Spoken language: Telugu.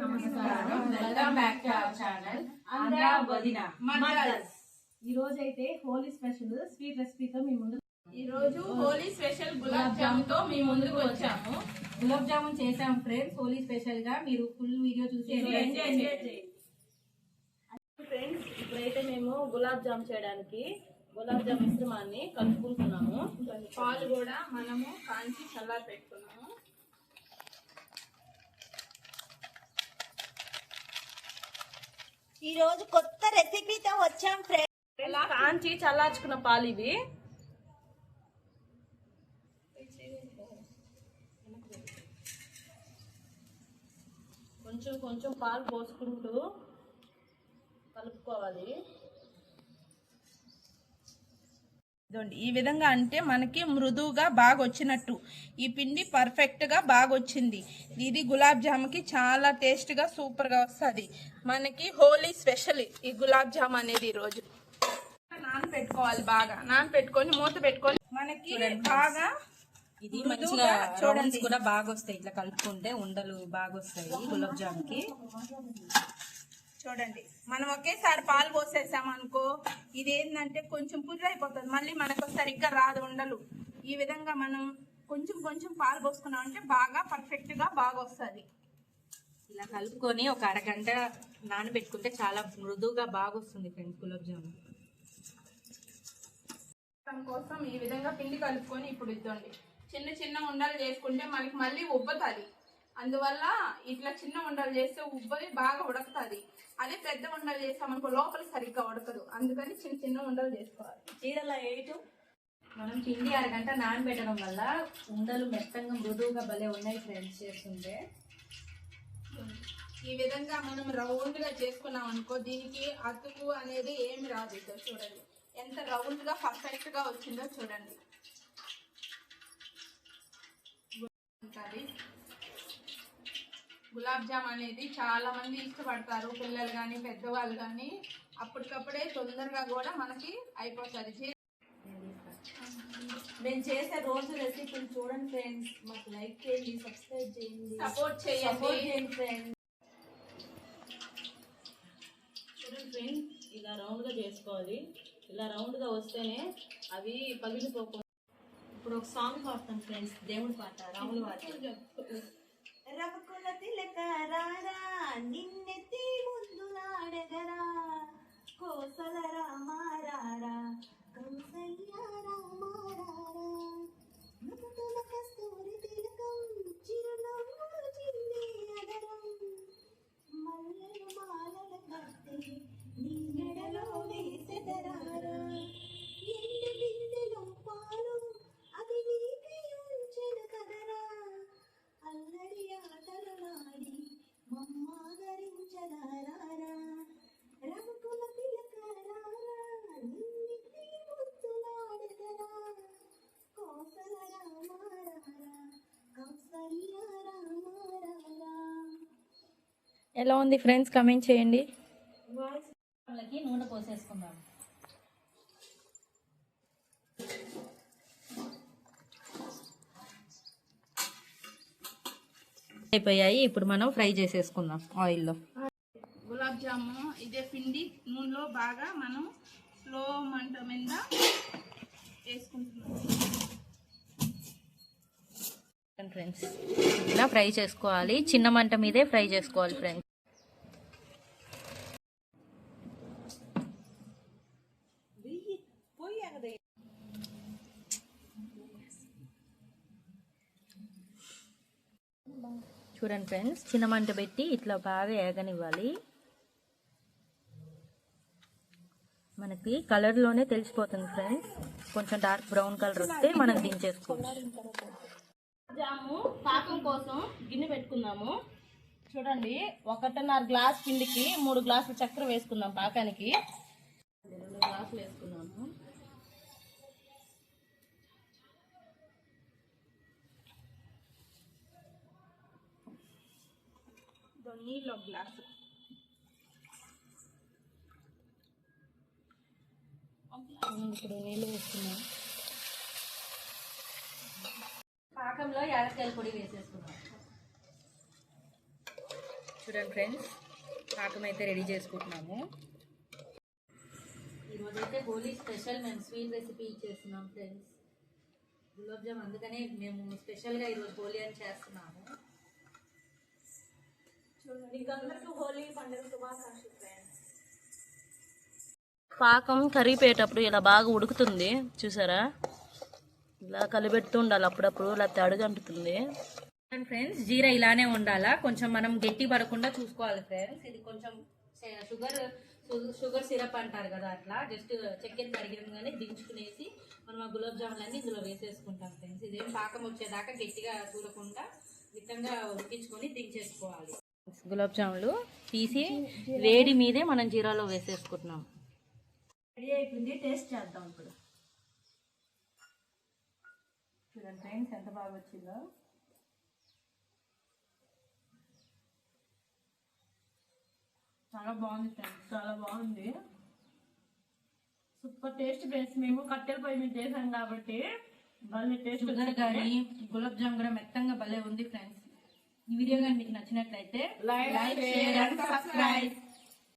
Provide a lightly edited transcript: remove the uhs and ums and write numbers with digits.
నమస్కారం, welcome back to our channel Andhra వదిన మదర్స్. ఈ రోజు అయితే హోలీ స్పెషల్ స్వీట్ రెసిపీతో మీ ముందు ఈ రోజు హోలీ స్పెషల్ గులాబ్ జామున్ తో మీ ముందుకు వచ్చాము. గులాబ్ జామున్ చేసాం ఫ్రెండ్స్. హోలీ స్పెషల్ గా మీరు ఫుల్ వీడియో చూసి ఎంజాయ్ చేయండి ఫ్రెండ్స్. ఇప్పుడైతే మేము గులాబ్ జామ్ చేయడానికి గులాబ్ జామ్ మిశ్రమాన్ని కలుపుకుంటున్నాము. పాలు కూడా మనము కాంచి చల్లారి పెట్టుకున్నాము. ఈ రోజు కొత్త రెసిపీతో వచ్చాం ఫ్రెండ్స్. ఇలా కాంచి చల్లార్చుకున్న పాలు ఇవి. కొంచెం కొంచెం పాలు పోసుకుంటూ కలుపుకోవాలి. ఈ విధంగా అంటే మనకి మృదువుగా బాగా వచ్చినట్టు. ఈ పిండి పర్ఫెక్ట్ గా బాగా వచ్చింది. ఇది గులాబ్ జాముకి చాలా టేస్ట్ గా సూపర్ గా వస్తుంది. మనకి హోలీ స్పెషల్ ఈ గులాబ్ జామ్ అనేది. ఈ రోజు నానబెట్టుకోవాలి. బాగా నానబెట్టుకొని మూత పెట్టుకొని మనకి బాగా ఇది మంచిగా రౌండ్స్ కూడా బాగా వస్తాయి. ఇట్లా కలుపుకుంటే ఉండలు బాగా వస్తాయి గులాబ్ జాముకి. చూడండి, మనం ఒకేసారి పాలు పోసేసాం అనుకో, ఇదేంటంటే కొంచెం పుర్రు అయిపోతుంది. మళ్ళీ మనకు సరిగ్గా రాదు ఉండలు. ఈ విధంగా మనం కొంచెం కొంచెం పాలు పోసుకున్నాం అంటే బాగా పర్ఫెక్ట్ గా బాగా వస్తుంది. ఇలా కలుపుకొని ఒక అరగంట నానబెట్టుకుంటే చాలా మృదువుగా బాగా వస్తుంది ఫ్రెండ్స్ గులాబ్ జామున్ కోసం ఈ విధంగా పిండి కలుపుకొని ఇప్పుడు ఇద్దండి. చిన్న చిన్న ఉండలు చేసుకుంటే మనకి మళ్ళీ ఉబ్బతుంది. అందువల్ల ఇట్లా చిన్న ఉండలు చేస్తే ఉబ్బది బాగా ఉడకుతుంది. అదే పెద్ద ఉండలు చేస్తామనుకో లోపల సరిగ్గా ఉడకదు. అందుకని చిన్న చిన్న ఉండలు చేసుకోవాలి. చీరలా వేయటం మనం పిండి అరగంట నానబెట్టడం వల్ల ఉండలు మెత్తంగా మృదువుగా భలే ఉన్నాయి ఫ్రెండ్స్ చేస్తుంటే. ఈ విధంగా మనం రౌండ్ గా చేసుకున్నాం అనుకో, దీనికి అతుకు అనేది ఏమి రాదు. చూడండి ఎంత రౌండ్ గా పర్ఫెక్ట్ గా వచ్చిందో చూడండి. గులాబ్ జామ్ అనేది చాలా మంది ఇష్టపడతారు, పిల్లలు కానీ పెద్దవాళ్ళు కానీ. అప్పటికప్పుడే తొందరగా కూడా మనకి అయిపోతుంది. మేము చేసే రోజు రెసిపీలు చూడండి ఫ్రెండ్స్. మాకు లైక్ చేయండి, సబ్స్క్రైబ్ చేయండి, సపోర్ట్ చేయండి ఫ్రెండ్స్. చూడండి ఫ్రెండ్స్, ఇలా రౌండ్ గా చేసుకోవాలి. ఇలా రౌండ్ గా వస్తేనే అవి పగిలిపోకుండా. ఇప్పుడు ఒక సాంగ్ పాడతాం ఫ్రెండ్స్, దేవుడి పాట, రాముల వారి. రమకుల తిలక రారా నిన్నెత్తి ముందులాడగరా, కోసల రామారారా కౌసల్య రామారారా, మృతుల కస్తూరి తిలకం చిరునవ్వులు చిందే అదరం, మల్లెల మాలల కత్తి నీ మెడలో వేసెదరారా, ఎండ బిందెలో పాలు అది నీకై ఉంచెను కదరా, అల్లరి ఆటలనాడి మమ్మాదరించదారా, రమకుల తిలకరారా నిన్నెత్తి ముద్దులాడెదరా, కోసల రామారారా కౌసల్య రామారారా. ఎలా ఉంది ఫ్రెండ్స్, కమెంట్ చేయండి. వాళ్ళకి నూనె పోసేసుకుందాం. అయిపోయాయి. ఇప్పుడు మనం ఫ్రై చేసేసుకుందాం ఆయిల్లో. గులాబ్ జాము ఇదే పిండి నూనెలో బాగా మనం స్లో మంట మీద వేసుకుంటున్నాం ఫ్రెండ్స్. ఇలా ఫ్రై చేసుకోవాలి, చిన్న మంట మీదే ఫ్రై చేసుకోవాలి ఫ్రెండ్స్. చూడండి ఫ్రెండ్స్, చిన్న మంట పెట్టి ఇట్లా బాగా ఏగనివ్వాలి. మనకి కలర్లోనే తెలిసిపోతుంది ఫ్రెండ్స్. కొంచెం డార్క్ బ్రౌన్ కలర్ వస్తే మనం దించేసుకోవచ్చు. జాము పాకం కోసం గిన్నె పెట్టుకుందాము. చూడండి, 1.5 గ్లాస్ పిండికి 3 గ్లాసులు చక్కెర వేసుకుందాం. పాకానికి 2 గ్లాసులు వేసుకున్నాము. నీళ్ళు 1 గ్లాసు, ఇప్పుడు నీళ్ళు వేసుకున్నాం. పాకంలో యాలక్కాయల పొడి వేసేసుకున్నాం. చూడండి ఫ్రెండ్స్, పాకం అయితే రెడీ చేసుకుంటున్నాము. ఈరోజైతే హోలీ స్పెషల్ మేము స్వీట్ రెసిపీ చేస్తున్నాం ఫ్రెండ్స్, గులాబ్ జామ్. అందుకనే మేము స్పెషల్గా ఈరోజు హోలీ అని చేస్తున్నాము. పాకం కరిగిపోయేటప్పుడు ఇలా బాగా ఉడుకుతుంది చూసారా, ఇలా కలిపెడుతూ ఉండాలి అప్పుడప్పుడు, లేకపోతే అడుగంటుతుంది. ఫ్రెండ్స్, జీరా ఇలానే ఉండాలా, కొంచెం మనం గట్టి పడకుండా చూసుకోవాలి ఫ్రెండ్స్. ఇది కొంచెం షుగర్ సిరప్ అంటారు కదా, అట్లా జస్ట్ చక్కెర కడిగినగానే దించుకునేసి మనం ఆ గులాబ్ జాములన్నీ ఇందులో వేసేసుకుంటాం ఫ్రెండ్స్. ఇదేం పాకం వచ్చేదాకా గట్టిగా చూడకుండా మితంగా ఉడికించుకొని దించేసుకోవాలి. గులాబ్ జాములు తీసి వేడి మీదే మనం జీరాలో వేసేసుకుంటున్నాం. రెడీ అయిపోయింది, టేస్ట్ చేద్దాం ఇప్పుడు. చూడండి ఫ్రెండ్స్ ఎంత బాగా వచ్చిందో. చాలా బాగుంది ఫ్రెండ్స్, చాలా బాగుంది, సూపర్ టేస్ట్ ఫ్రెండ్స్. మేము కట్టెల పొయ్యి మీద చేసాం కాబట్టి భలే టేస్ట్. షుగర్ కానీ గులాబ్ జామ్ కూడా మెత్తంగా భలే ఉంది ఫ్రెండ్స్. ఈ వీడియో కానీ మీకు నచ్చినట్లయితే లైక్, షేర్ అండ్ సబ్స్క్రైబ్.